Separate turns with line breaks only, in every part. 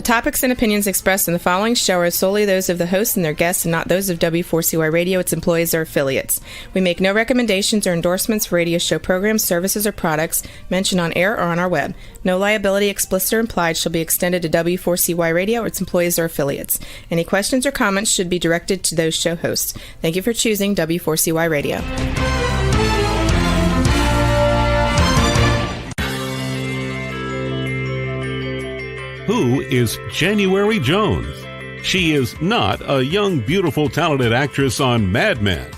topics and opinions expressed in the following show are solely those of the host and their guests and not those of W4CY Radio, its employees, or affiliates. We make no recommendations or endorsements for radio show programs, services, or products mentioned on air or on our web. No liability, explicit or implied, shall be extended to W4CY Radio or its employees or affiliates. Any questions or comments should be directed to those show hosts. Thank you for choosing W4CY Radio.
Who is January Jones? She is not a young, beautiful, talented actress on Mad Men.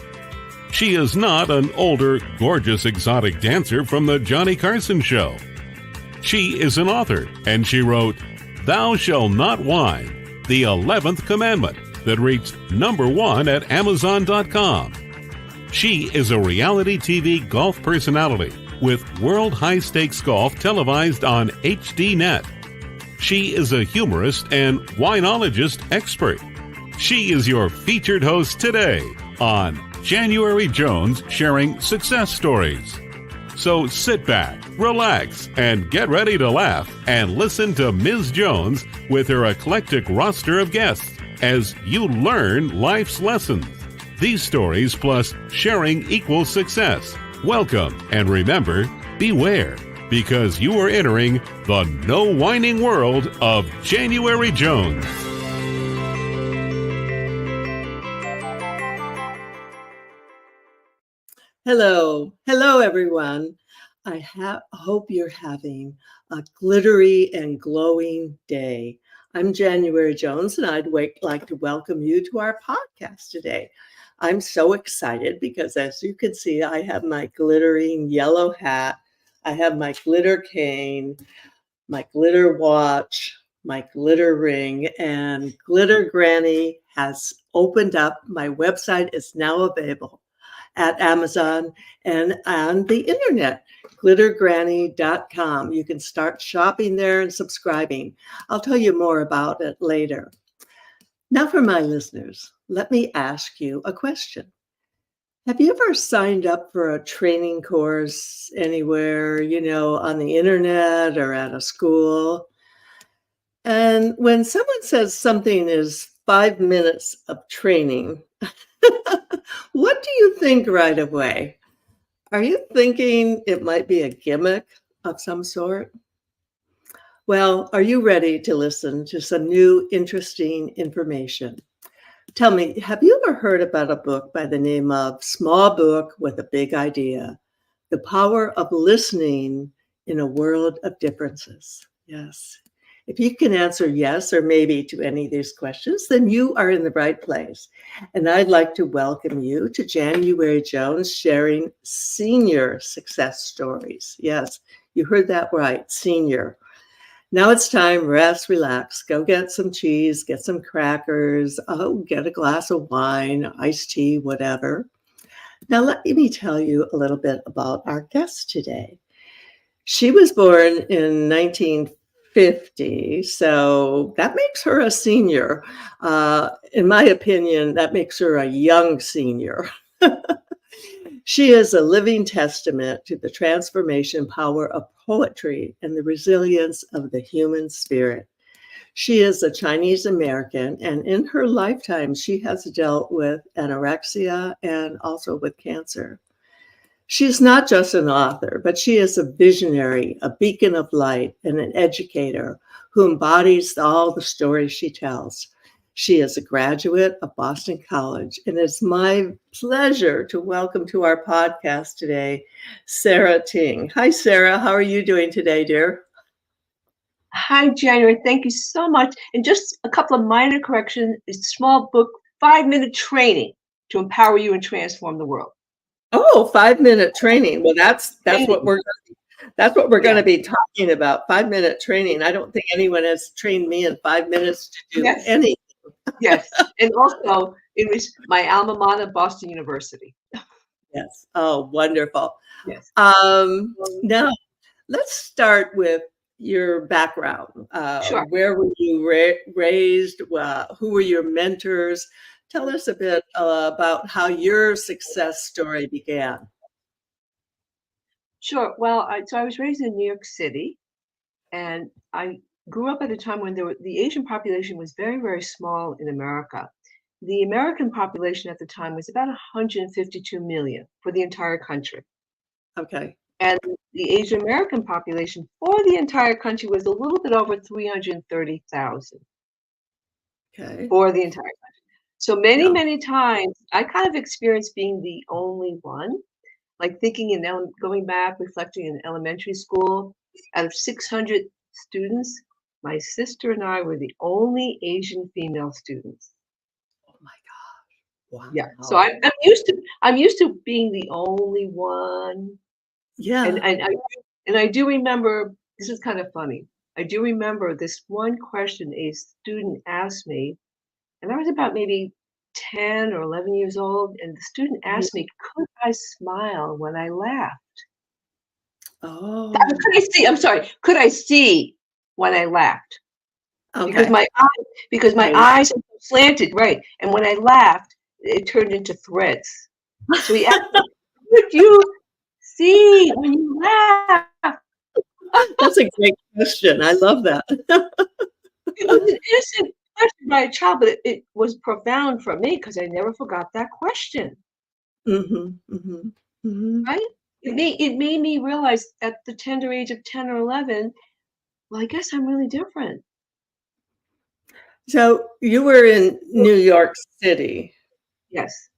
She is not an older, gorgeous, exotic dancer from the Johnny Carson show. She is an author, and she wrote, "Thou Shalt Not Whine," the 11th commandment that reached #1 at Amazon.com. She is a reality TV golf personality with World High Stakes Golf televised on HDNet. She is a humorist and winologist expert. She is your featured host today on January Jones Sharing Success Stories. So sit back, relax, and get ready to laugh and listen to Ms. Jones with her eclectic roster of guests as you learn life's lessons. These stories plus sharing equals success. Welcome, and remember, beware, because you are entering the no whining world of January Jones.
Hello everyone. I hope you're having a glittery and glowing day. I'm January Jones, and I'd like to welcome you to our podcast today. I'm so excited because, as you can see, I have my glittering yellow hat. I have my glitter cane, my glitter watch, my glitter ring, and Glitter Granny has opened up. My website is now available at Amazon and on the internet, glittergranny.com. You can start shopping there and subscribing. I'll tell you more about it later. Now for my listeners, let me ask you a question. Have you ever signed up for a training course anywhere, on the internet or at a school? And when someone says something is 5 minutes of training, what do you think right away? Are you thinking it might be a gimmick of some sort? Well, are you ready to listen to some new interesting information? Tell me, have you ever heard about a book by the name of Small Book with a Big Idea? The Power of Listening in a World of Differences. Yes. If you can answer yes or maybe to any of these questions, then you are in the right place. And I'd like to welcome you to January Jones Sharing Senior Success Stories. Yes, you heard that right, senior. Now it's time, rest, relax, go get some cheese, get some crackers, get a glass of wine, iced tea, whatever. Now let me tell you a little bit about our guest today. She was born in 1950, so that makes her a senior. In my opinion, that makes her a young senior. She is a living testament to the transformation power of poetry and the resilience of the human spirit. She is a Chinese American, and in her lifetime, she has dealt with anorexia and also with cancer. She's not just an author, but she is a visionary, a beacon of light, and an educator who embodies all the stories she tells. She is a graduate of Boston College, and it's my pleasure to welcome to our podcast today, Sara Ting. Hi, Sara. How are you doing today, dear?
Hi, January. Thank you so much. And just a couple of minor corrections. It's a small book, 5-minute training to empower you and transform the world.
Oh, 5-minute training. Well, that's what we're going to be talking about. 5-minute training. I don't think anyone has trained me in 5 minutes to do anything.
Yes, and also it was my alma mater, Boston University.
Yes. Oh, wonderful.
Yes.
Now, let's start with your background.
Sure.
Where were you raised? Who were your mentors? Tell us a bit about how your success story began.
Sure. Well, I was raised in New York City, and I grew up at a time when the Asian population was very, very small in America. The American population at the time was about 152 million for the entire country.
Okay.
And the Asian American population for the entire country was a little bit over 330,000
Okay.
for the entire country. So many,
Yeah.
many times I kind of experienced being the only one, like thinking going back, reflecting in elementary school, out of 600 students, my sister and I were the only Asian female students.
Oh my God.
Yeah. So
Wow.
I'm used to being the only one. And
Yeah.
I do remember, this is kind of funny. I do remember this one question a student asked me, and I was about maybe 10 or 11 years old, and the student asked
Mhm.
me, could I smile when I laughed?
Oh,
Could I see? I'm sorry. Could I see when I laughed? Because
okay.
my
Right.
eyes are slanted, right? And when I laughed, it turned into threads. So he asked me, "Could you see when you laugh?"
That's a great question. I love that.
It was an innocent question by a child, but it was profound for me because I never forgot that question.
Mhm, mhm, mhm.
Right? It made me realize at the tender age of 10 or 11, well, I guess I'm really different.
So you were in New York City
Yes.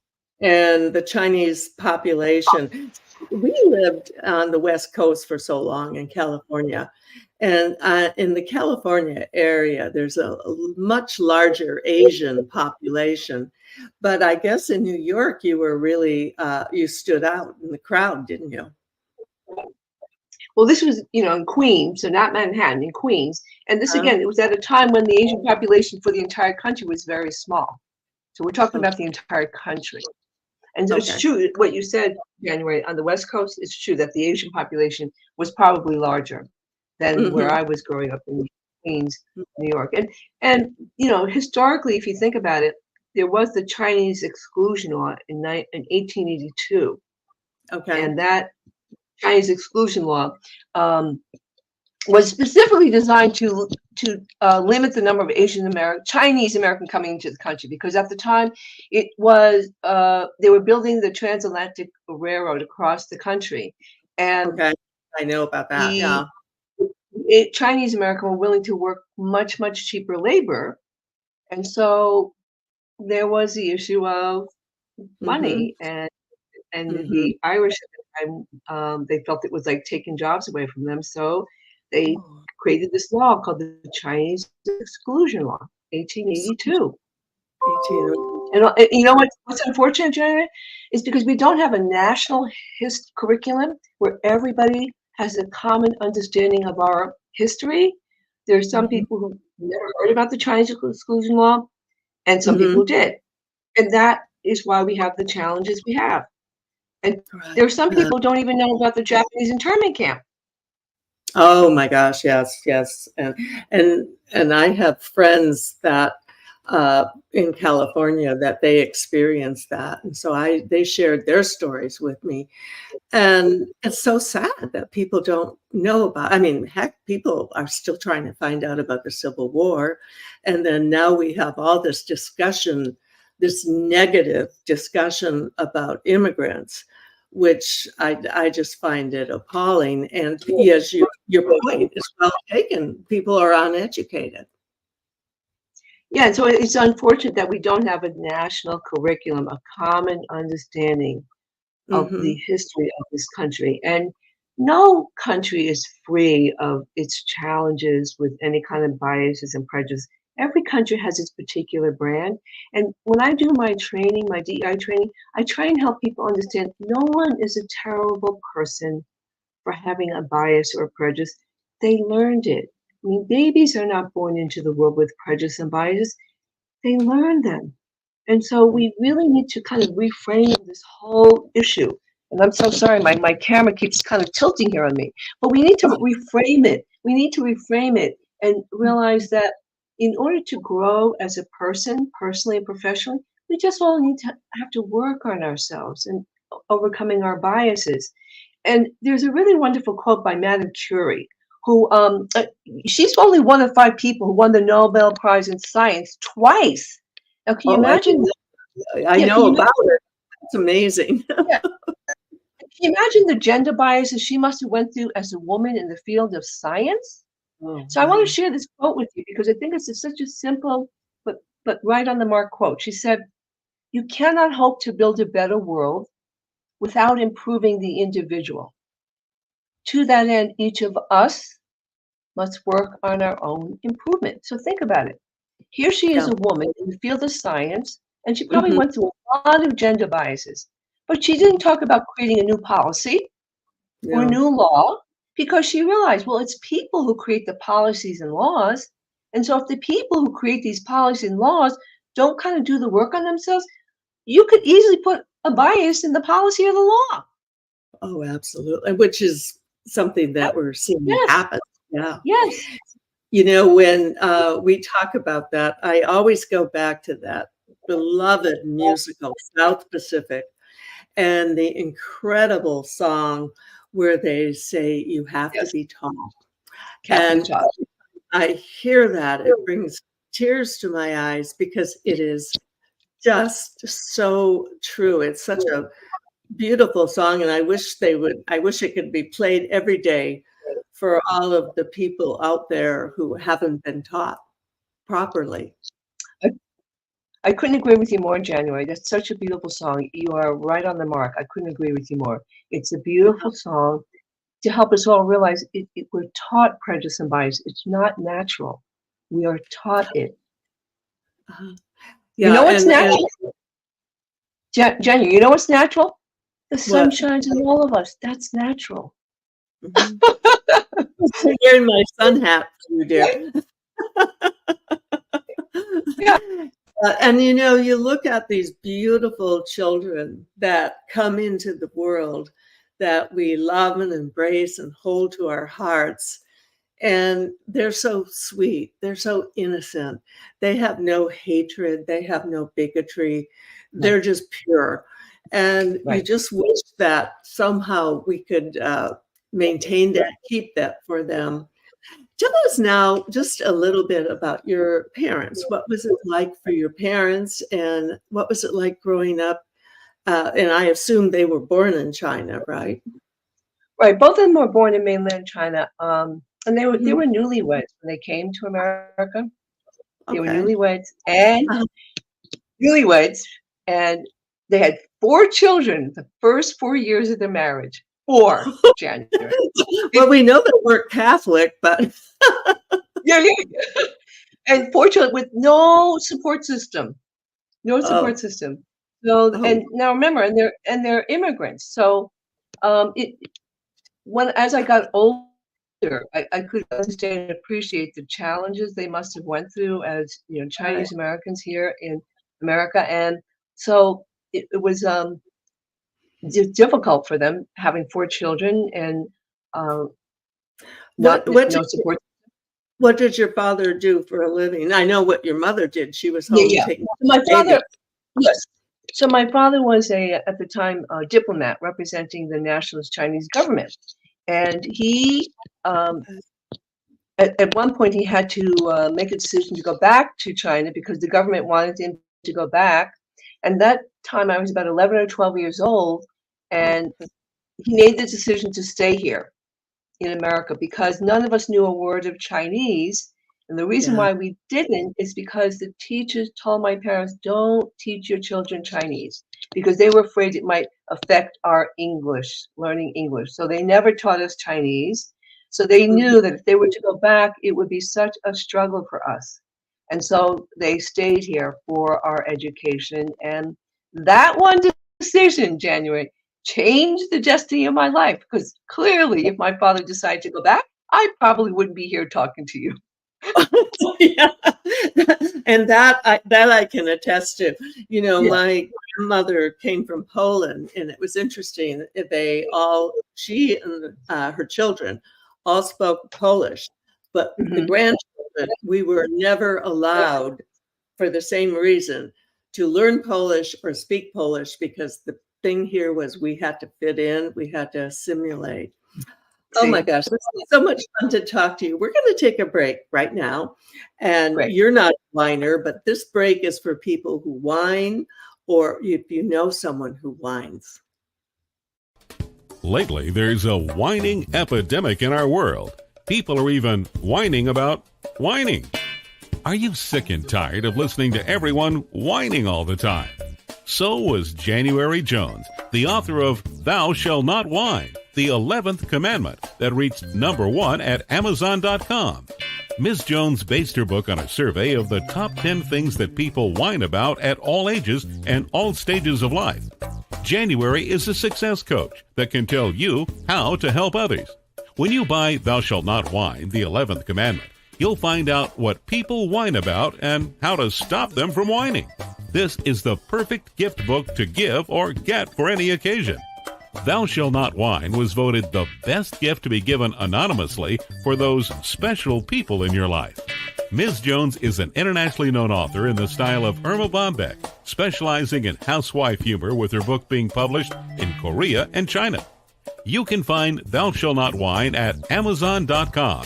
and the Chinese population. We lived on the West Coast for so long in California. And in the California area, there's a much larger Asian population. But I guess in New York, you were really, you stood out in the crowd, didn't you?
Well, this was, in Queens, so not Manhattan, in Queens. And this,
Huh?
again, it was at a time when the Asian population for the entire country was very small. So we're talking
Okay.
about the entire country. And so it's
Okay.
true what you said, January, on the West Coast, it's true that the Asian population was probably larger than where
Mhm.
I was growing up in Queens, New York. And historically, if you think about it, there was the Chinese exclusion law in 1882.
Okay.
And that Chinese exclusion law um, was specifically designed to limit the number of Chinese American coming into the country because at the time it was they were building the transatlantic railroad across the country, and
Okay. I know about that.
the
Yeah.
Chinese American were willing to work much cheaper labor, and so there was the issue of
Mhm.
money and
Mhm.
the Irish at the time, they felt it was like taking jobs away from them, so they
Oh,
created this law called the Chinese Exclusion Law,
excuse
1882.
18.
And you know what's unfortunate, Janet, is because we don't have a national curriculum where everybody has a common understanding of our history. There are some
Mhm.
people who never heard about the Chinese Exclusion Law, and some people
Mhm.
who did. And that is why we have the challenges we have. And
Right.
there are some people who don't even know about the Japanese internment camp.
Oh my gosh, yes, yes. And I have friends that in California that they experienced that. And so they shared their stories with me. And it's so sad that people don't know about. I mean, heck, people are still trying to find out about the Civil War. And then now we have all this discussion, this negative discussion about immigrants, which I just find it appalling. And yes, your point is well taken. People are uneducated.
Yeah, and so it's unfortunate that we don't have a national curriculum, a common understanding of
Hmm.
the history of this country. And no country is free of its challenges with any kind of biases and prejudice. Every country has its particular brand. And when I do my training, my DEI training, I try and help people understand no one is a terrible person for having a bias or prejudice. They learned it. I mean, babies are not born into the world with prejudice and biases. They learn them. And so we really need to kind of reframe this whole issue. And I'm so sorry, my camera keeps kind of tilting here on me. But we need to reframe it. We need to reframe it and realize that in order to grow as a person, personally and professionally, we just all need to have to work on ourselves and overcoming our biases. And there's a really wonderful quote by Madame Curie, who she's only one of 5 people who won the Nobel Prize in Science twice. Now, can you
Oh,
imagine?
I
Yeah, can
know
you
about it. It's amazing.
yeah, can you imagine the gender biases she must have went through as a woman in the field of science?
Oh,
So I want to
wow.
share this quote with you because I think it's such a simple but right on the mark quote. She said, "You cannot hope to build a better world without improving the individual. To that end, each of us must work on our own improvement." So think about it. Here she is,
Yeah.
a woman in the field of science, and she probably
Hmm.
went through a lot of gender biases, but she didn't talk about creating a new policy or
No.
new law because she realized, well, it's people who create the policies and laws. And so if the people who create these policies and laws don't kind of do the work on themselves, you could easily put a bias in the policy or the law.
Oh, absolutely. Which is something that we're seeing
Yes,
happen. Yeah.
yes,
When we talk about that, I always go back to that beloved musical, South Pacific, and the incredible song where they say, "You have to
yes.
be tall."
Capital
And
job.
I hear that, it brings tears to my eyes because it is just so true. It's such a beautiful song, and I wish it could be played every day for all of the people out there who haven't been taught properly.
I, I couldn't agree with you more, January. That's such a beautiful song. You are right on the mark. I couldn't agree with you more. It's a beautiful song to help us all realize we're taught prejudice and bias. It's not natural. We are taught it.
Uh,
You
yeah,
know what's
and
natural? Jenny, you know what's natural? The sun
what
shines on all of us. That's natural.
mhm. I'm wearing my sun hat too, dear.
Yeah.
And you look at these beautiful children that come into the world that we love and embrace and hold to our hearts. And they're so sweet. They're so innocent. They have no hatred. They have no bigotry.
Right,
They're just pure. And you
right.
just wish that somehow we could maintain that, keep that for them. Tell us now just a little bit about your parents. What was it like for your parents, and what was it like growing up? And I assume they were born in China, right?
Right. Both of them were born in mainland China. And they
Mhm.
were newlyweds when they came to America. They were
Okay. Uh,
newlyweds, and they had 4 children the first 4 years of their marriage. 4, January.
well,
It,
we know they weren't Catholic, but
yeah, yeah. And 4 children with no support system. No support
oh,
system. So,
oh,
and now remember, and they're immigrants. So, it when as I got older, I could understand and appreciate the challenges they must have went through as
right.
Chinese Americans here in America, and so it was difficult for them having 4 children and uh,
What
not
what
no
did
support.
what did your father do for a living? I know what your mother did. She was
Yeah,
home
yeah.
taking
My
care of babies.
father, yes. So my father was at the time a diplomat representing the nationalist Chinese government, and he at one point he had to make a decision to go back to China because the government wanted him to go back. And that time I was about 11 or 12 years old, and he made the decision to stay here in America because none of us knew a word of Chinese. And the reason
Yeah.
why we didn't is because the teachers told my parents, don't teach your children Chinese because they were afraid it might affect our English, learning English. So they never taught us Chinese. So they
Mhm.
knew that if they were to go back, it would be such a struggle for us. And so they stayed here for our education. And that one decision, January, changed the destiny of my life because clearly, if my father decided to go back, I probably wouldn't be here talking to you.
Yeah. And that I can attest to.
Yeah.
My grandmother came from Poland, and it was interesting. She and her children all spoke Polish, but the
Hmm.
grandchildren, we were never allowed, for the same reason, to learn Polish or speak Polish because the thing here was we had to fit in, we had to assimilate. Oh my
See,
gosh, this is so much fun to talk to you. We're going to take a break right now. And
great.
you're not a whiner, but this break is for people who whine or if you know someone who whines.
Lately, there's a whining epidemic in our world. People are even whining about whining. Are you sick and tired of listening to everyone whining all the time? So was January Jones, the author of Thou Shalt Not Whine, the 11th commandment that reached #1 at Amazon.com. Ms. Jones based her book on a survey of the top 10 things that people whine about at all ages and all stages of life. January is a success coach that can tell you how to help others. When you buy Thou Shalt Not Whine, the 11th commandment, you'll find out what people whine about and how to stop them from whining. This is the perfect gift book to give or get for any occasion. Thou Shalt Not Whine was voted the best gift to be given anonymously for those special people in your life. Ms. Jones is an internationally known author in the style of Irma Bombeck, specializing in housewife humor with her book being published in Korea and China. You can find Thou Shalt Not Whine at Amazon.com.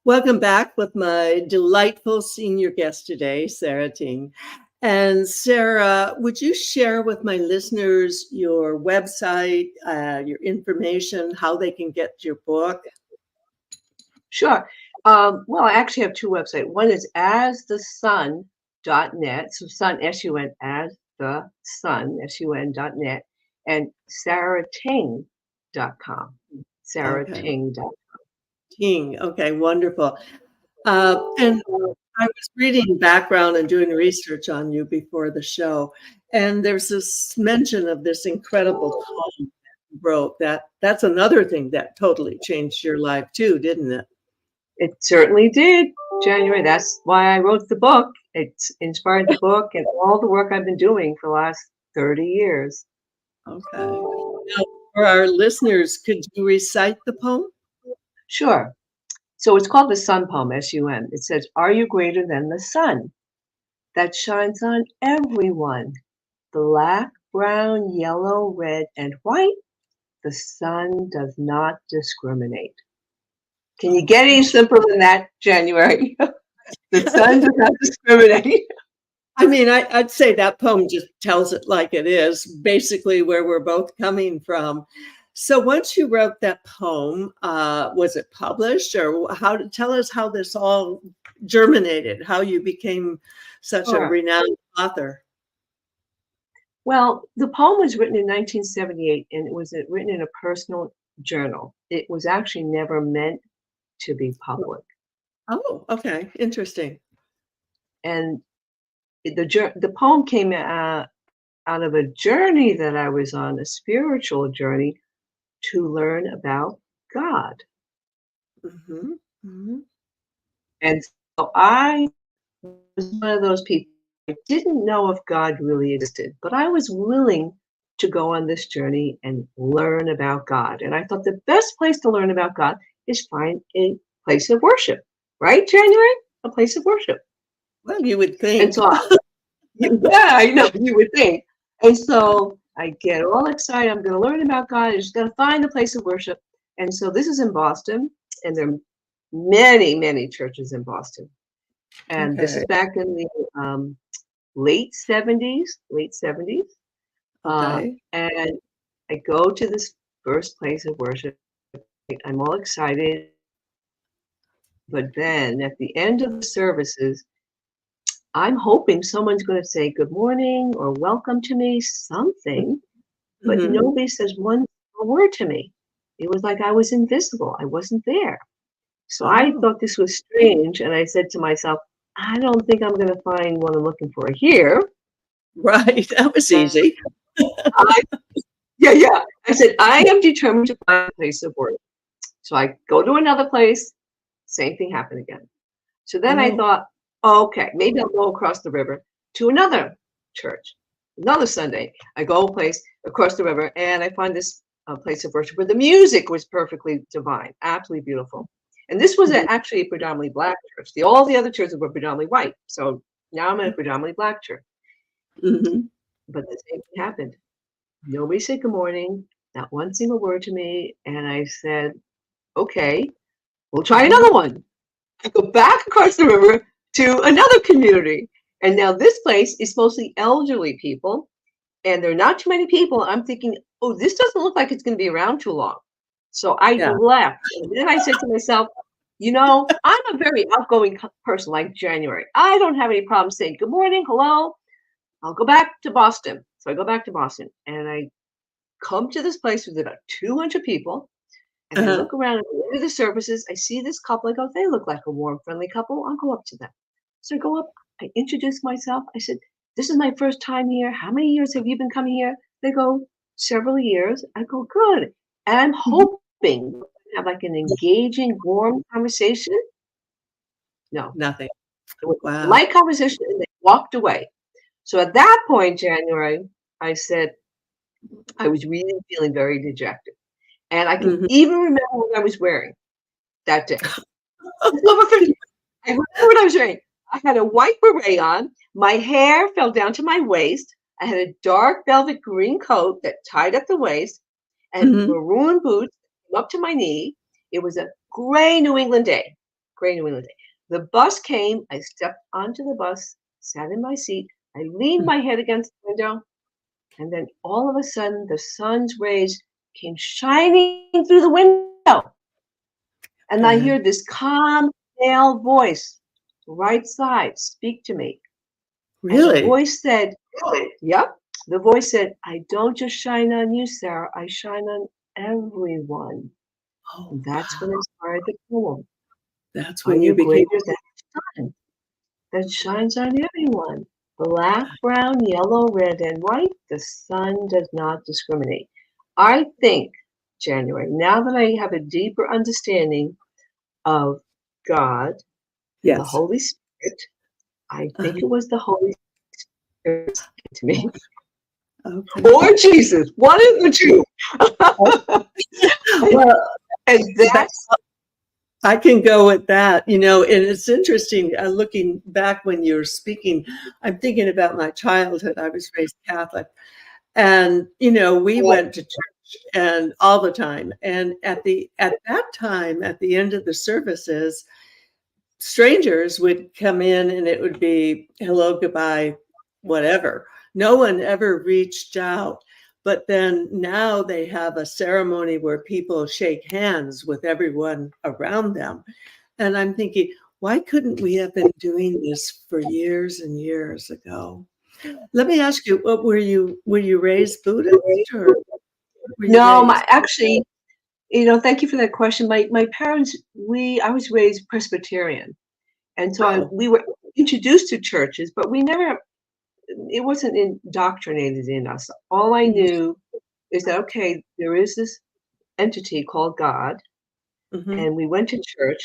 Welcome back with my delightful senior guest today, Sara Ting. And Sara, would you share with my listeners your website, your information, how they can get your book?
Sure. Well, I actually have two websites. One is asthesun.net. So sun, S-U-N, as the sun, S-U-N.net, and sarating.com. Sarating.com.
Ting. Okay, wonderful. And I was reading background and doing research on you before the show, and there's this mention of this incredible poem that you wrote. That's another thing that totally changed your life too, didn't it?
It certainly did, January. That's why I wrote the book. It's inspired the book and all the work I've been doing for the last 30 years.
Okay. Now, for our listeners, could you recite the poem?
Sure. So it's called the Sun Poem, S-U-N. It says, "Are you greater than the sun that shines on everyone? Black, brown, yellow, red, and white. The sun does not discriminate." Can you get any simpler than that, January? The sun does not discriminate.
I mean, I'd say that poem just tells it like it is, basically where we're both coming from. So once you wrote that poem, was it published, or tell us how this all germinated, how you became such a
Sure.
renowned author?
Well, the poem was written in 1978, and it was written in a personal journal. It was actually never meant to be public.
Oh, okay. Interesting.
And the poem came out of a journey that I was on, a spiritual journey to learn about God.
Mm-hmm. Mm-hmm.
And so I was one of those people. I didn't know if God really existed, but I was willing to go on this journey and learn about God. And I thought the best place to learn about God is find a place of worship, right, January? A place of worship.
Well, you would think.
And so, yeah, I know, you would think. And so I get all excited. I'm going to learn about God. I'm just going to find a place of worship. And so this is in Boston, and there are many, many churches in Boston. And this is back in the late 70s.
Okay.
And I go to this first place of worship. I'm all excited. But then at the end of the services, I'm hoping someone's going to say good morning or welcome to me, something. But
Mhm.
nobody says one word to me. It was like I was invisible. I wasn't there. So I
Oh.
thought this was strange. And I said to myself, I don't think I'm going to find what I'm looking for here.
Right. That was easy.
Yeah. I said, I am determined to find a place of worship. So I go to another place, same thing happened again. So then I
Oh.
thought, okay, maybe I'll go across the river to another church. Another Sunday, I go a place across the river and I find this place of worship where the music was perfectly divine, absolutely beautiful. And this was actually a predominantly Black church. All the other churches were predominantly white. So now I'm in a predominantly Black church.
Mm-hmm.
But the same thing happened. Nobody said good morning, not one single word to me. And I said, okay, we'll try another one. I go back across the river to another community. And now this place is mostly elderly people, and there are not too many people. I'm thinking, oh, this doesn't look like it's going to be around too long. So I
Yeah.
left. And then I said to myself, I'm a very outgoing person like January. I don't have any problem saying good morning, hello. I'll go back to Boston. So I go back to Boston and I come to this place with about 200 people. And I
Uh-huh.
look around at the end of the services. I see this couple. I go, they look like a warm, friendly couple. I'll go up to them. So I go up. I introduce myself. I said, this is my first time here. How many years have you been coming here? They go, several years. I go, good. And I'm hoping to have like an engaging, warm conversation. No,
Nothing.
it was a
Wow.
light conversation, and they walked away. So at that point, January, I said, I was really feeling very dejected. And I can
Mhm.
even remember what I was wearing that day. It's number 50. I remember what I was wearing. I had a white beret on. My hair fell down to my waist. I had a dark velvet green coat that tied up the waist and
Mhm.
maroon boots up to my knee. It was a gray New England day. Gray New England day. The bus came. I stepped onto the bus, sat in my seat. I leaned my head against the window, and then all of a sudden the sun's rays came shining through the window. And I
Okay.
hear this calm male voice, right side, speak to me. And the
Really?
voice said, yep. The voice said, I don't just shine on you, Sarah. I shine on everyone.
Oh,
And that's when
wow.
I started the poem.
That's
Are
when you
you
became.
greater than the sun that shines on everyone? Black, brown, yellow, red, and white. The sun does not discriminate. I think, January, now that I have a deeper understanding of God, the
Yes.
Holy Spirit. I think
Uh-huh.
it was the Holy Spirit to me,
Okay.
or Jesus, one of the two. and,
Well,
and
that
that's
I can go with that, and it's interesting, looking back when you're speaking, I'm thinking about my childhood. I was raised Catholic, and, we went to church and all the time. And at that time, at the end of the services, strangers would come in and it would be hello, goodbye, whatever. No one ever reached out. But then now they have a ceremony where people shake hands with everyone around them. And I'm thinking, why couldn't we have been doing this for years and years ago? Let me ask you, what were you raised Buddhist, or were you
no,
raised?
thank you for that question. My parents, I was raised Presbyterian, and so
Oh.
we were introduced to churches, but it wasn't indoctrinated in us. All I
Mhm.
knew is that okay, there is this entity called God,
Mhm.
and we went to church.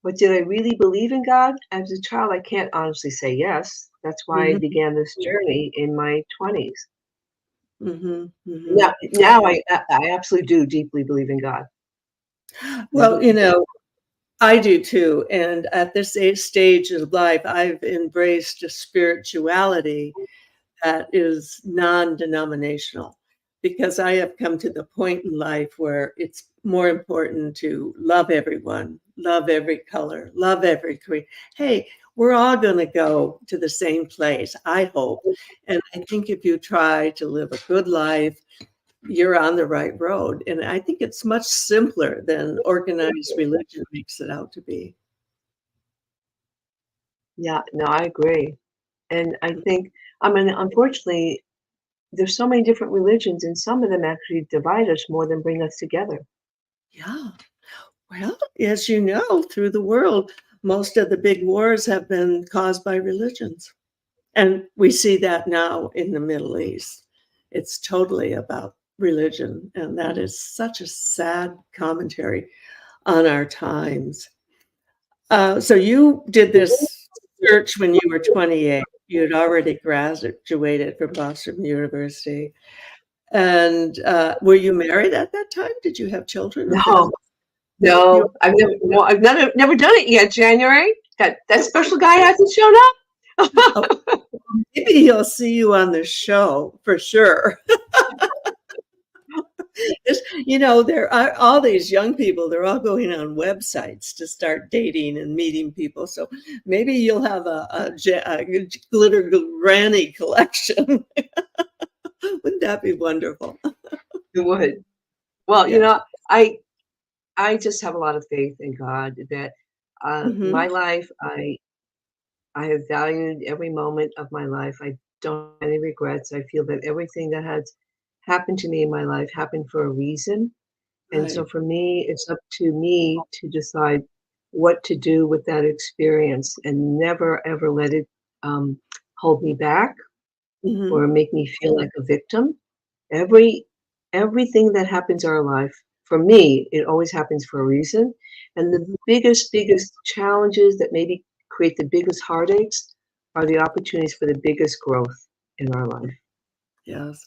But did I really believe in God? As a child, I can't honestly say yes. That's why I
Mhm.
began this journey in my 20s.
Mhm. Mhm.
Now I absolutely do deeply believe in God.
Well, I do too. And at this stage of life, I've embraced a spirituality that is non-denominational, because I have come to the point in life where it's more important to love everyone, love every color, love every creed. Hey, we're all going to go to the same place, I hope. And I think if you try to live a good life, you're on the right road. And I think it's much simpler than organized religion makes it out to be.
Yeah, no, I agree. And I think, unfortunately, there's so many different religions, and some of them actually divide us more than bring us together.
Yeah. Well, as you know, through the world, most of the big wars have been caused by religions. And we see that now in the Middle East. It's totally about religion. And that is such a sad commentary on our times. So you did this search when you were 28. You had already graduated from Boston University. And were you married at that time? Did you have children or
No,
family? You
no, I've never, no, I've never done it yet. January, that special guy hasn't shown
oh,
up.
maybe he'll see you on the show for sure. There are all these young people, they're all going on websites to start dating and meeting people. So maybe you'll have a glitter granny collection. Wouldn't that be wonderful?
It would. Well,
Yes.
I just have a lot of faith in God that
Hmm.
my life, I have valued every moment of my life. I don't have any regrets. I feel that everything that has happened to me in my life happened for a reason. And so
Right.
for me, it's up to me to decide what to do with that experience and never ever let it um, hold me back
Hmm.
or make me feel like a victim. Every everything that happens in our life, for me, it always happens for a reason. And the biggest challenges that maybe create the biggest heartaches are the opportunities for the biggest growth in our life.
Yes.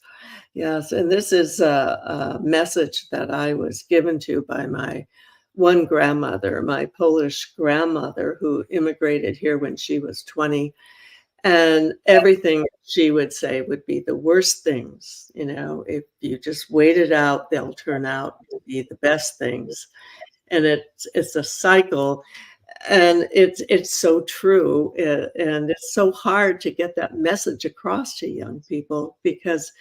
Yes. And this is a message that I was given to by my one grandmother, my Polish grandmother, who immigrated here when she was 20. And everything she would say would be the worst things. If you just wait it out, they'll turn out to be the best things. And it's a cycle, and it's so true, and it's so hard to get that message across to young people because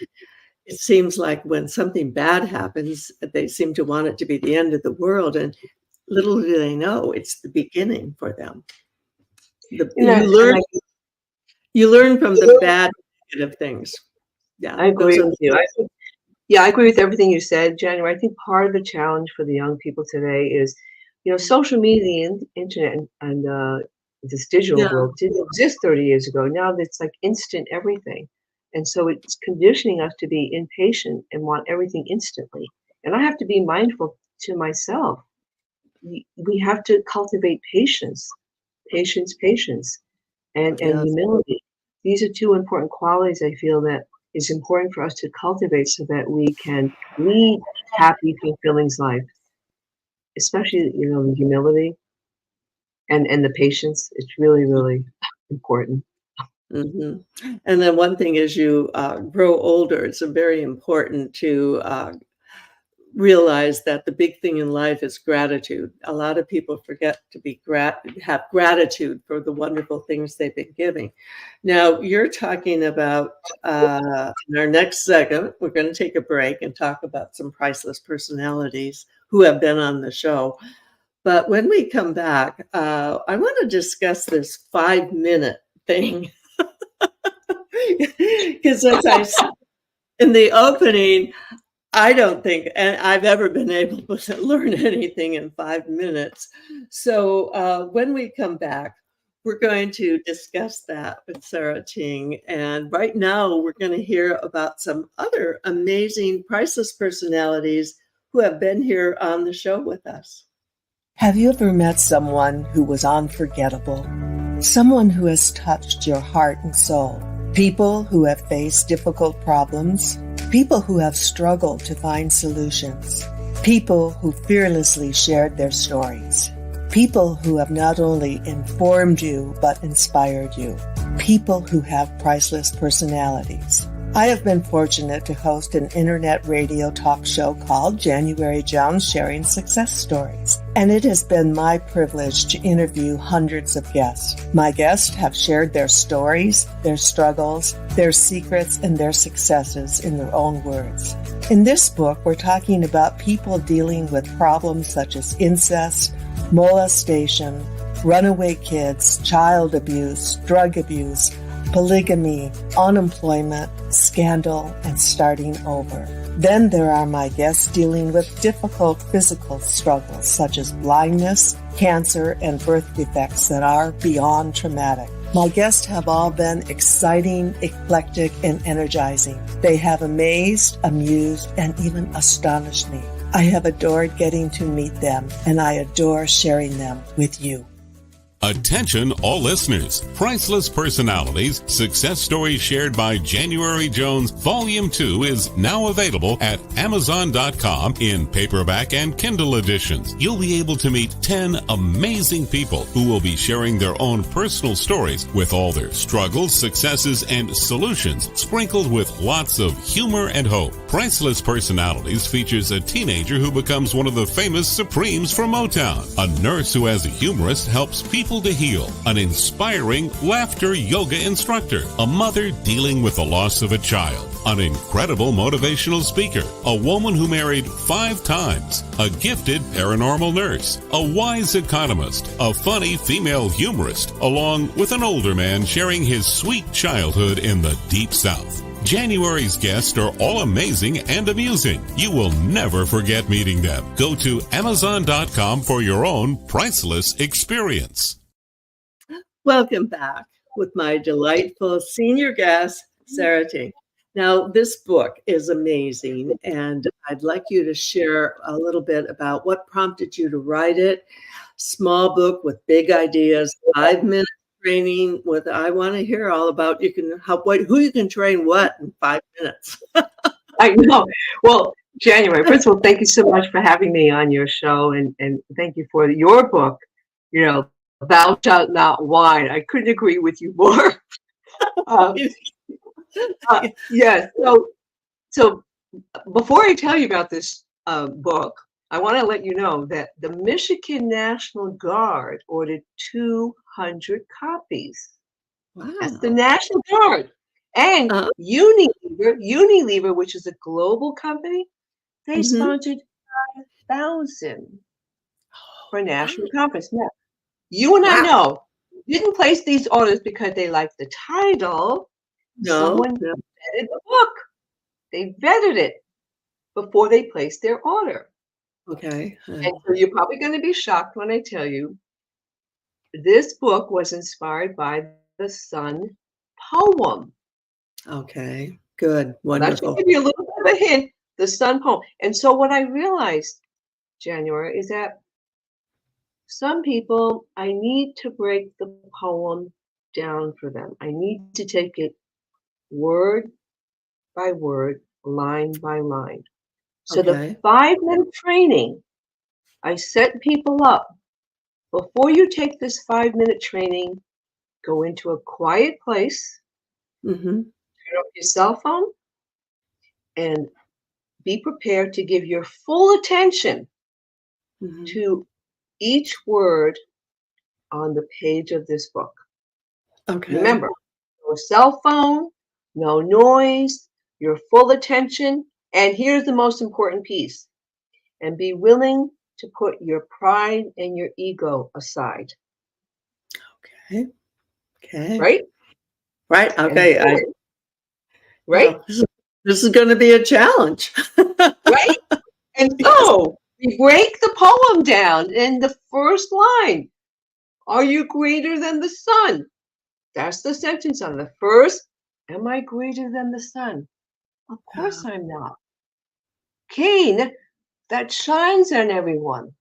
it seems like when something bad happens, they seem to want it to be the end of the world, and little do they know it's the beginning for them. The
And
you
I,
learn
and I,
you learn from the bad, negative things. Yeah,
I
those
agree
are
with you. Yeah, I agree with everything you said, January. I think part of the challenge for the young people today is, social media and internet and this digital
yeah,
world didn't exist 30 years ago. Now it's like instant everything. And so it's conditioning us to be impatient and want everything instantly. And I have to be mindful to myself. We have to cultivate patience, and
yes,
humility. These are two important qualities I feel that is important for us to cultivate so that we can lead happy, fulfilling life, especially, the humility and the patience. It's really, really important.
mhm. And then one thing as you, grow older, it's very important to, realize that the big thing in life is gratitude. A lot of people forget to have gratitude for the wonderful things they've been giving. Now, you're talking about in our next segment, we're going to take a break and talk about some priceless personalities who have been on the show. But when we come back, I want to discuss this 5 minute thing because as in the opening, I don't think and I've ever been able to learn anything in 5 minutes. So, when we come back, we're going to discuss that with Sara Ting, and right now, we're gonna hear about some other amazing priceless personalities who have been here on the show with us. Have you ever met someone who was unforgettable? Someone who has touched your heart and soul? People who have faced difficult problems? People who have struggled to find solutions? People who fearlessly shared their stories? People who have not only informed you but inspired you? People who have priceless personalities? I have been fortunate to host an internet radio talk show called January Jones Sharing Success Stories, and it has been my privilege to interview hundreds of guests. My guests have shared their stories, their struggles, their secrets, and their successes in their own words. In this book, we're talking about people dealing with problems such as incest, molestation, runaway kids, child abuse, drug abuse, polygamy, unemployment, scandal, and starting over. Then there are my guests dealing with difficult physical struggles such as blindness, cancer, and birth defects that are beyond traumatic. My guests have all been exciting, eclectic, and energizing. They have amazed, amused, and even astonished me. I have adored getting to meet them, and I adore sharing them with you.
Attention all listeners. Priceless Personalities, Success Stories Shared by January Jones, Volume 2 is now available at Amazon.com in paperback and Kindle editions. You'll be able to meet 10 amazing people who will be sharing their own personal stories with all their struggles, successes, and solutions, sprinkled with lots of humor and hope. Priceless Personalities features a teenager who becomes one of the famous Supremes from Motown, a nurse who as a humorist helps people to heal, an inspiring laughter yoga instructor, a mother dealing with the loss of a child, an incredible motivational speaker, a woman who married 5 times, a gifted paranormal nurse, a wise economist, a funny female humorist, along with an older man sharing his sweet childhood in the Deep South. January's guests are all amazing and amusing. You will never forget meeting them. Go to Amazon.com for your own priceless experience.
Welcome back with my delightful senior guest, Sara Ting. Now, this book is amazing, and I'd like you to share a little bit about what prompted you to write it. Small book with big ideas, 5-minute training with, I want to hear all about who you can train what in 5 minutes.
I know. Well, January, first of all, thank you so much for having me on your show, and thank you for your book, Thou Shalt Not Whine. I couldn't agree with you more. Yes. So before I tell you about this book, I want to let you know that the Michigan National Guard ordered 200 copies.
Wow.
That's the National Guard. And Unilever, which is a global company, they sponsored 5,000 for a national conference. Now, you and I know didn't place these orders because they liked the title. Someone vetted the book. They vetted it before they placed their order.
Okay.
And so you're probably going to be shocked when I tell you this book was inspired by the Sun poem.
Okay. Good.
Well, that should
Wonderful.
give you a little bit of a hint, the Sun poem. And so what I realized, January, is that some people, I need to break the poem down for them. I need to take it word by word, line by line. So the 5-minute training, I set people up. Before you take this 5-minute training, go into a quiet place, turn off your cell phone, and be prepared to give your full attention to each word on the page of this book.
Okay.
Remember, no cell phone, no noise, your full attention. And here's the most important piece. And be willing to put your pride and your ego aside.
Okay. Okay.
Right?
Right. Okay.
Right?
Well, this is going to be a challenge.
Right? And so we break the poem down in the first line. Are you greater than the sun? That's the sentence on the first. Am I greater than the sun? Of course I'm not. Keen that shines on everyone.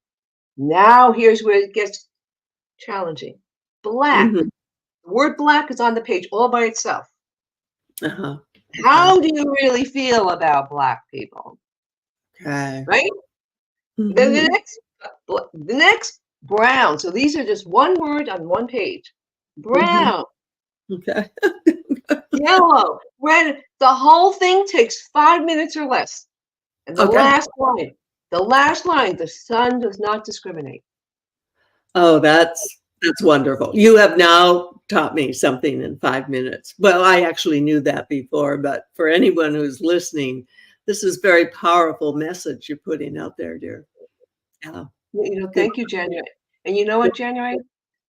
Now here's where it gets challenging. Black. The word black is on the page all by itself. How do you really feel about black people?
Okay.
Right? Then the next brown. So these are just one word on one page. Brown.
Okay.
Yellow. Red. The whole thing takes 5 minutes or less. And the last line, the sun does not discriminate.
Oh, that's wonderful. You have now taught me something in 5 minutes. Well, I actually knew that before, but for anyone who's listening, this is a very powerful message you're putting out there, dear. Yeah.
Thank you, January. And you know what, January?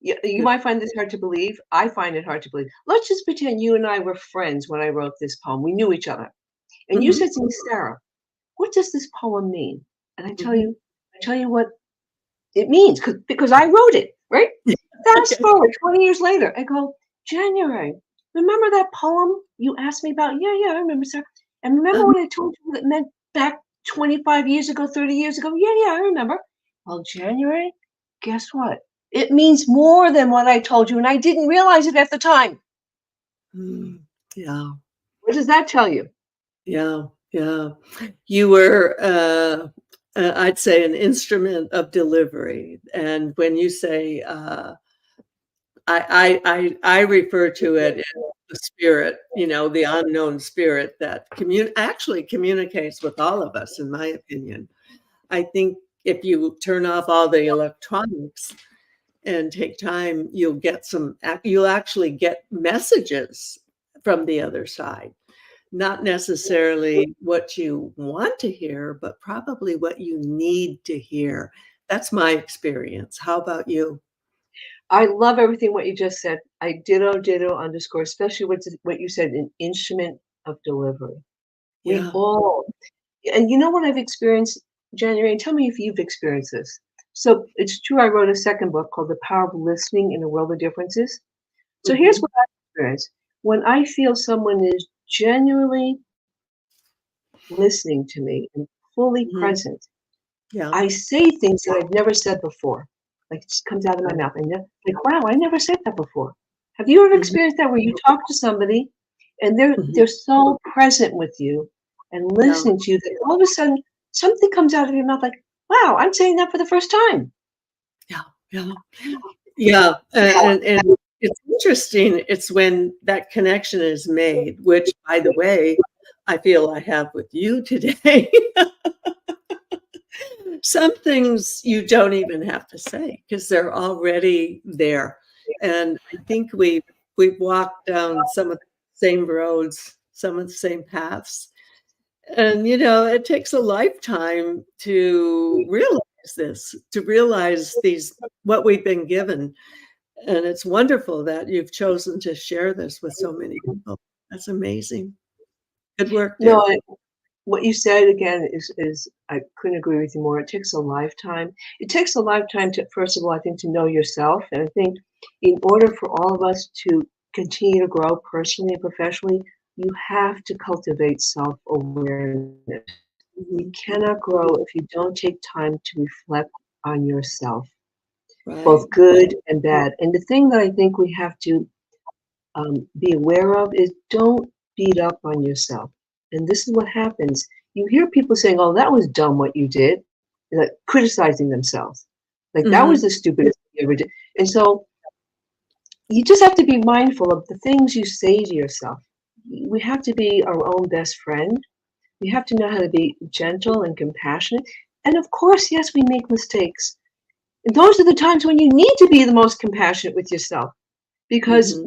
You might find this hard to believe. I find it hard to believe. Let's just pretend you and I were friends when I wrote this poem. We knew each other. And you said to me, Sarah, what does this poem mean? And I tell you what it means because I wrote it, right? Fast forward 20 years later, I go, January, remember that poem you asked me about? Yeah, I remember, Sarah. And remember when I told you what it meant back 25 years ago, 30 years ago? Yeah, I remember. Well, January, guess what? It means more than what I told you, and I didn't realize it at the time.
Yeah.
What does that tell you?
Yeah. Yeah. You were, I'd say, an instrument of delivery. And when you say, I refer to it as the spirit, the unknown spirit that actually communicates with all of us, in my opinion. I think if you turn off all the electronics and take time, you'll actually get messages from the other side. Not necessarily what you want to hear, but probably what you need to hear. That's my experience. How about you?
I love everything what you just said. I ditto underscore, especially what you said, an instrument of delivery. We
Yeah.
all, and you know what I've experienced, January, and tell me if you've experienced this. So it's true, I wrote a second book called The Power of Listening in a World of Differences. So here's
Mhm.
what I've experienced. When I feel someone is genuinely listening to me and fully
Mhm.
present,
Yeah.
I say things that I've never said before. Like it just comes out of my
Right.
mouth. Like, wow, I never said that before. Have you ever
Mhm.
experienced that where you talk to somebody and
Mhm.
they're so present with you and
Yeah.
listening to you that all of a sudden something comes out of your mouth like, wow, I'm saying that for the first time.
Yeah. Yeah. Yeah. And it's interesting. It's when that connection is made, which, by the way, I feel I have with you today. Some things you don't even have to say because they're already there. And I think we've walked down some of the same roads, some of the same paths. And it takes a lifetime to realize this, to realize these what we've been given. And it's wonderful that you've chosen to share this with so many people. That's amazing. Good work,
No,
dear.
what you said again is I couldn't agree with you more. It takes a lifetime. It takes a lifetime to, first of all, I think, to know yourself. And I think in order for all of us to continue to grow personally and professionally, you have to cultivate self-awareness. You
Mhm.
cannot grow if you don't take time to reflect on yourself,
Right.
both good and bad. And the thing that I think we have to be aware of is don't beat up on yourself. And this is what happens. You hear people saying, "Oh, that was dumb what you did," like criticizing themselves. Like that was
Mhm.
the stupidest thing you ever did. And so you just have to be mindful of the things you say to yourself. We have to be our own best friend. We have to know how to be gentle and compassionate. And of course, yes, we make mistakes. And those are the times when you need to be the most compassionate with yourself because
Mhm.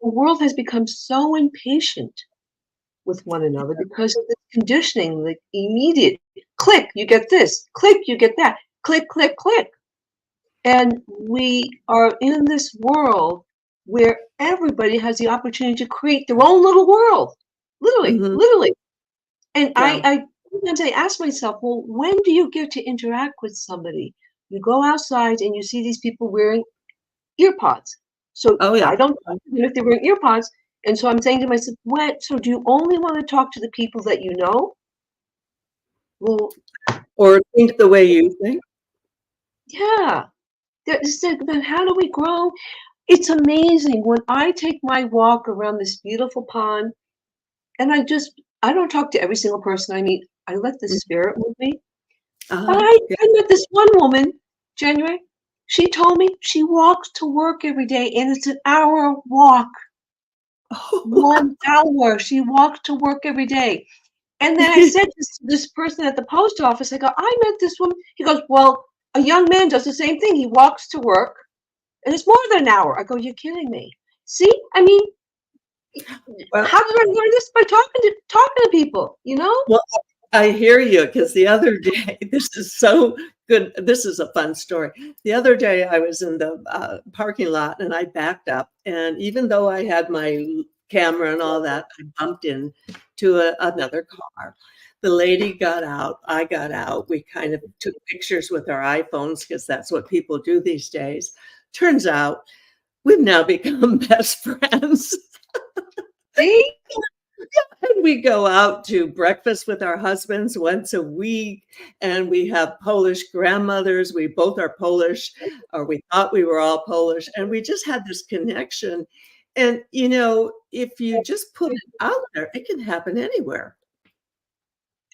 the world has become so impatient with one another because of the conditioning, like immediate click, you get this, click, you get that, click, click, click. And we are in this world where everybody has the opportunity to create their own little world. Literally,
Mhm.
literally. And
Yeah.
I sometimes I ask myself, well, when do you get to interact with somebody? You go outside and you see these people wearing ear pods. So
Oh,
I
yeah.
don't talk to them if they're wearing ear pods. And so I'm saying to myself, what? So do you only want to talk to the people that you know? Well,
Or think the way you think.
yeah. But how do we grow? It's amazing when I take my walk around this beautiful pond and I don't talk to every single person I meet. I let the
Mhm.
spirit move me. But
Uh-huh. Yeah.
I met this one woman, January. She told me she walks to work every day and it's an hour walk. 1 hour. She walked to work every day. And then I said to this person at the post office, I go, I met this woman. He goes, well, a young man does the same thing. He walks to work and it's more than an hour. I go, you're kidding me. See, I mean,
Well,
how did I learn this? By talking to people, you know?
well, I hear you because the other day, this is so good. This is a fun story. The other day, I was in the parking lot and I backed up. And even though I had my camera and all that, I bumped into another car. The lady got out. I got out. We kind of took pictures with our iPhones because that's what people do these days. Turns out we've now become best friends.
See?
And we go out to breakfast with our husbands once a week, and we have Polish grandmothers. We both are Polish, or we thought we were all Polish, and we just had this connection. And, if you just put it out there, it can happen anywhere.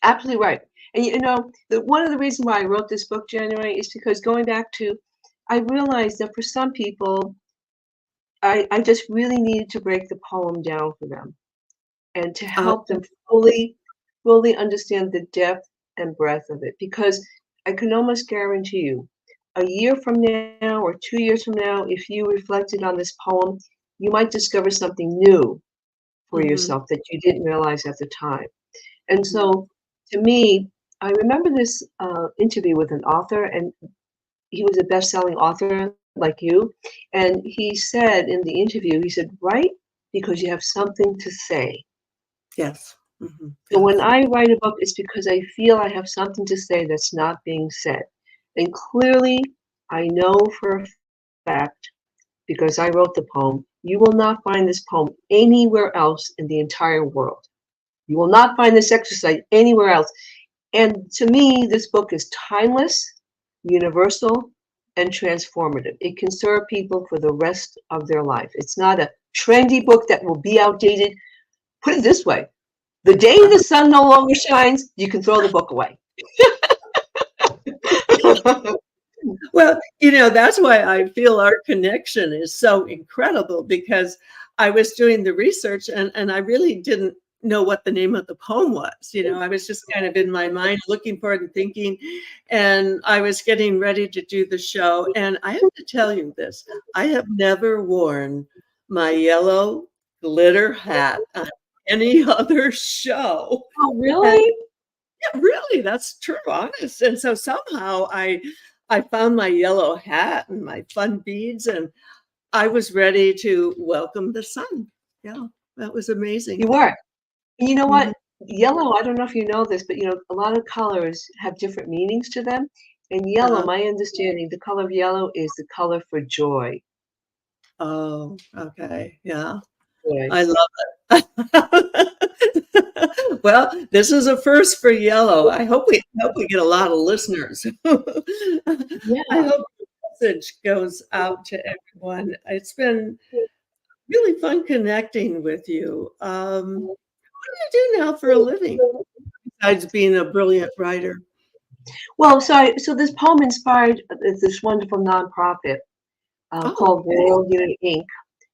Absolutely right. And one of the reasons why I wrote this book, January, is because going back to, I realized that for some people, I just really needed to break the poem down for them and to help them fully understand the depth and breadth of it. Because I can almost guarantee you, a year from now or 2 years from now, if you reflected on this poem, you might discover something new for yourself that you didn't realize at the time. And so, to me, I remember this interview with an author, and he was a best-selling author like you. And he said in the interview, he said, write because you have something to say.
Yes.
So when I write a book, it's because I feel I have something to say that's not being said. And clearly, I know for a fact, because I wrote the poem, you will not find this poem anywhere else in the entire world. You will not find this exercise anywhere else. And to me, this book is timeless, universal, and transformative. It can serve people for the rest of their life. It's not a trendy book that will be outdated. Put it this way, the day the sun no longer shines, you can throw the book away.
Well, that's why I feel our connection is so incredible, because I was doing the research and I really didn't know what the name of the poem was. I was just kind of in my mind looking for it and thinking, and I was getting ready to do the show. And I have to tell you this, I have never worn my yellow glitter hat on any other show.
Oh, really?
Yeah, really, that's true, honest. And so somehow I found my yellow hat and my fun beads, and I was ready to welcome the sun. Yeah, that was amazing.
You were. And you know what? Yellow, I don't know if you know this, but a lot of colors have different meanings to them. And yellow, my understanding, the color of yellow is the color for joy.
Oh, okay. Yeah.
Joy.
I love it. Well, this is a first for yellow. I hope we get a lot of listeners.
Yeah.
I hope the message goes out to everyone. It's been really fun connecting with you. What do you do now for a living besides being a brilliant writer?
Well, so this poem inspired this wonderful nonprofit called World Unit Inc.,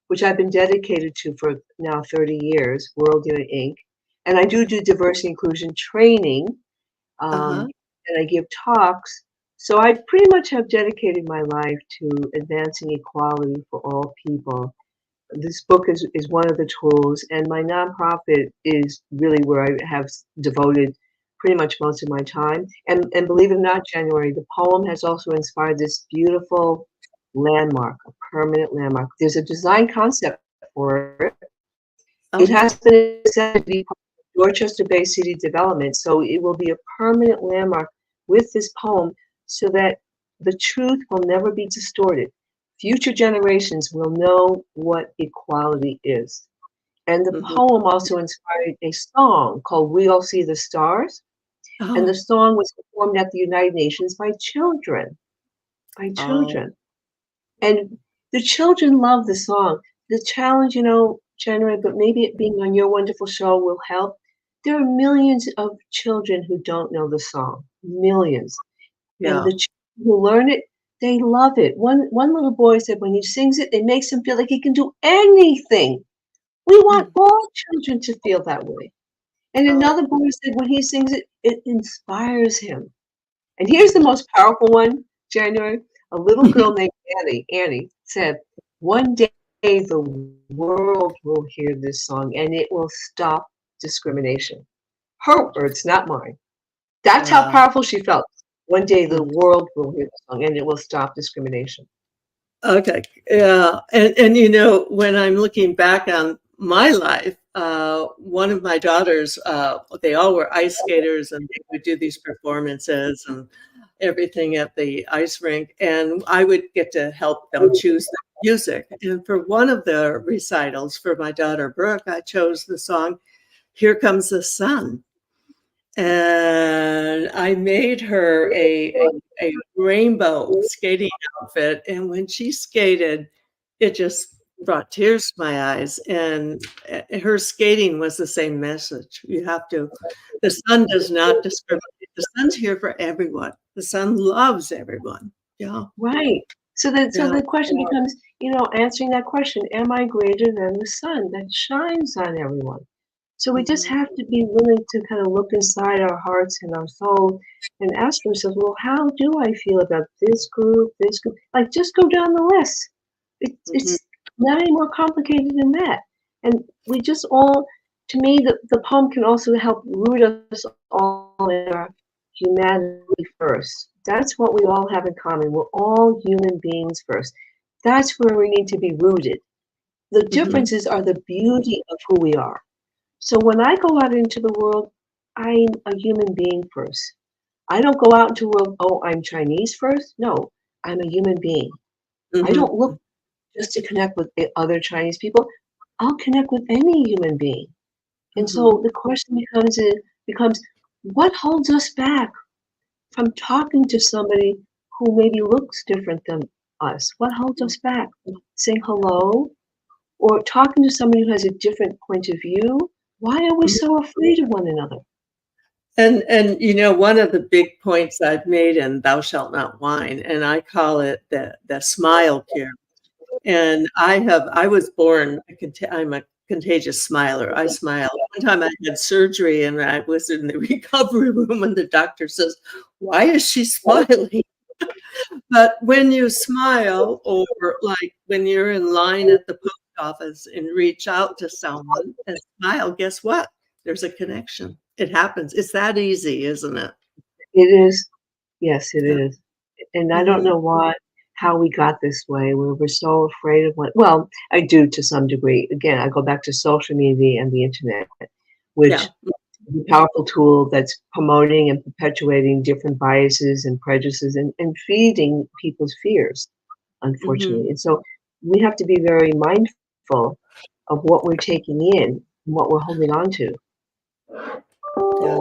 which I've been dedicated to for now 30 years, World Unit Inc. And I do diversity inclusion training, and I give talks. So I pretty much have dedicated my life to advancing equality for all people. This book is one of the tools, and my nonprofit is really where I have devoted pretty much most of my time. And believe it or not, January, the poem has also inspired this beautiful landmark, a permanent landmark. There's a design concept for it. It has been accepted to be part of Dorchester Bay City development, so it will be a permanent landmark with this poem so that the truth will never be distorted. Future generations will know what equality is. And the poem also inspired a song called We All See the Stars. And the song was performed at the United Nations by children. And the children love the song. The challenge, January, but maybe it being on your wonderful show will help. There are millions of children who don't know the song. Millions.
Yeah.
And the children who learn it, they love it. One little boy said when he sings it, it makes him feel like he can do anything. We want all children to feel that way. And another boy said when he sings it, it inspires him. And here's the most powerful one, January. A little girl named Annie said, one day the world will hear this song and it will stop discrimination. Her words, not mine. That's how powerful she felt. One day the world will hear the song and it will stop discrimination.
Okay. Yeah. And when I'm looking back on my life, one of my daughters, they all were ice skaters and they would do these performances and everything at the ice rink. And I would get to help them choose the music. And for one of the recitals for my daughter, Brooke, I chose the song Here Comes the Sun. And I made her a rainbow skating outfit. And when she skated, it just brought tears to my eyes. And her skating was the same message. The sun does not discriminate. The sun's here for everyone. The sun loves everyone. Yeah.
Right. So
Yeah.
the question becomes, answering that question, am I greater than the sun that shines on everyone? So we just have to be willing to kind of look inside our hearts and our soul and ask ourselves, well, how do I feel about this group, this group? Like, just go down the list. It's not any more complicated than that. And we just all, to me, the poem can also help root us all in our humanity first. That's what we all have in common. We're all human beings first. That's where we need to be rooted. The differences are the beauty of who we are. So when I go out into the world, I'm a human being first. I don't go out into the world, oh, I'm Chinese first. No, I'm a human being. I don't look just to connect with the other Chinese people. I'll connect with any human being. And so the question becomes, what holds us back from talking to somebody who maybe looks different than us? What holds us back from saying hello or talking to somebody who has a different point of view? Why are we so afraid of one another?
And one of the big points I've made in Thou Shalt Not Whine, and I call it the smile cure. And I was born, I'm a contagious smiler. I smile. One time I had surgery and I was in the recovery room and the doctor says, "Why is she smiling?" But when you smile, or like when you're in line at the post office and reach out to someone and smile, guess what? There's a connection. It happens. It's that easy, isn't it?
It is. Yes, it
Yeah.
is. And I don't know how we got this way, where we're so afraid of what, well, I do to some degree. Again, I go back to social media and the internet, which
Yeah.
is a powerful tool that's promoting and perpetuating different biases and prejudices and feeding people's fears, unfortunately. And so we have to be very mindful of what we're taking in and what we're holding on to.
Yeah.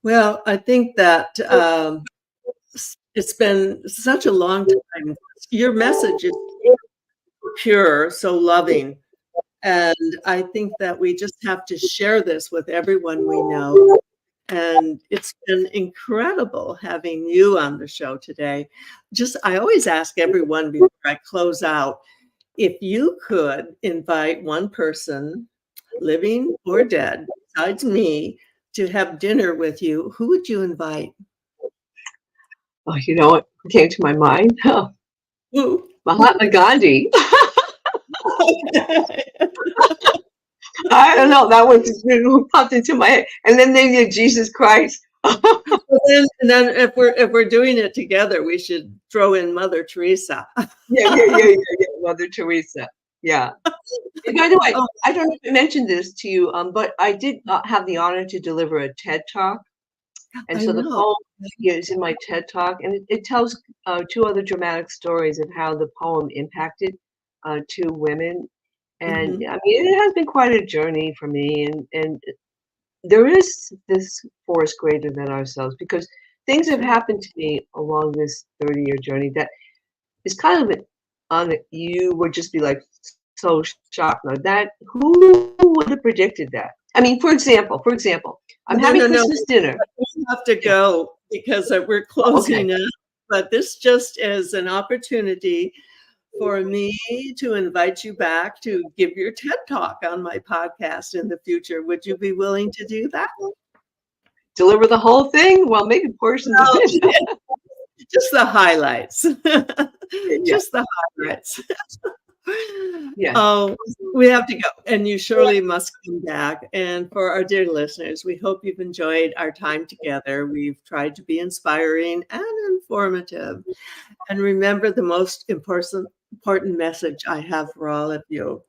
Well, I think that it's been such a long time. Your message is pure, so loving. And I think that we just have to share this with everyone we know. And it's been incredible having you on the show today. I always ask everyone before I close out, if you could invite one person, living or dead, besides me, to have dinner with you, who would you invite?
Oh, you know what came to my mind?
Who?
Mahatma Gandhi. I don't know. That was who popped into my head. And then maybe Jesus Christ.
And then if we're doing it together, we should throw in Mother Teresa.
Yeah. Mother Teresa. Yeah. And by the way, I don't know if I mentioned this to you, but I did have the honor to deliver a TED Talk. And so the poem is in my TED Talk, and it tells two other dramatic stories of how the poem impacted two women. And I mean, it has been quite a journey for me. And there is this force greater than ourselves, because things have happened to me along this 30-year journey that is kind of you would just be like so shocked. Now that who would have predicted that? I mean, for example, I'm having Christmas dinner.
We have to go because we're closing up. But this just is an opportunity for me to invite you back to give your TED Talk on my podcast in the future. Would you be willing to do that?
Deliver the whole thing? Well, maybe portions of it.
Just the highlights. Just the highlights.
Yeah.
Oh, we have to go, and you surely must come back. And for our dear listeners, we hope you've enjoyed our time together. We've tried to be inspiring and informative. And remember the most important message I have for all of you.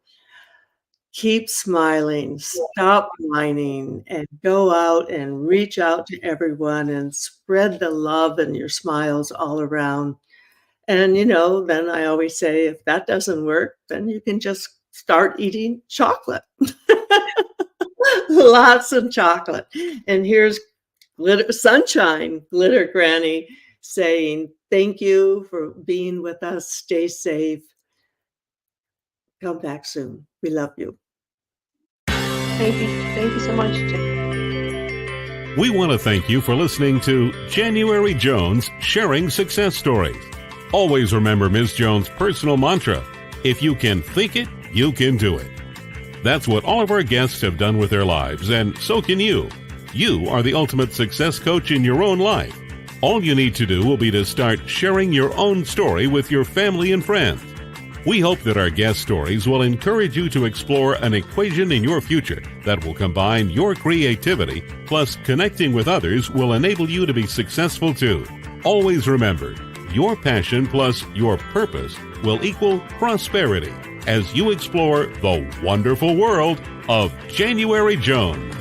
Keep smiling, stop whining, and go out and reach out to everyone and spread the love and your smiles all around. And, then I always say, if that doesn't work, then you can just start eating chocolate. Lots of chocolate. And here's Sunshine, Glitter Granny, saying, thank you for being with us. Stay safe. Come back soon. We love you.
Thank you. Thank you so much, Jen.
We want to thank you for listening to January Jones Sharing Success Stories. Always remember Ms. Jones' personal mantra, if you can think it, you can do it. That's what all of our guests have done with their lives, and so can you. You are the ultimate success coach in your own life. All you need to do will be to start sharing your own story with your family and friends. We hope that our guest stories will encourage you to explore an equation in your future that will combine your creativity plus connecting with others will enable you to be successful too. Always remember, your passion plus your purpose will equal prosperity as you explore the wonderful world of January Jones.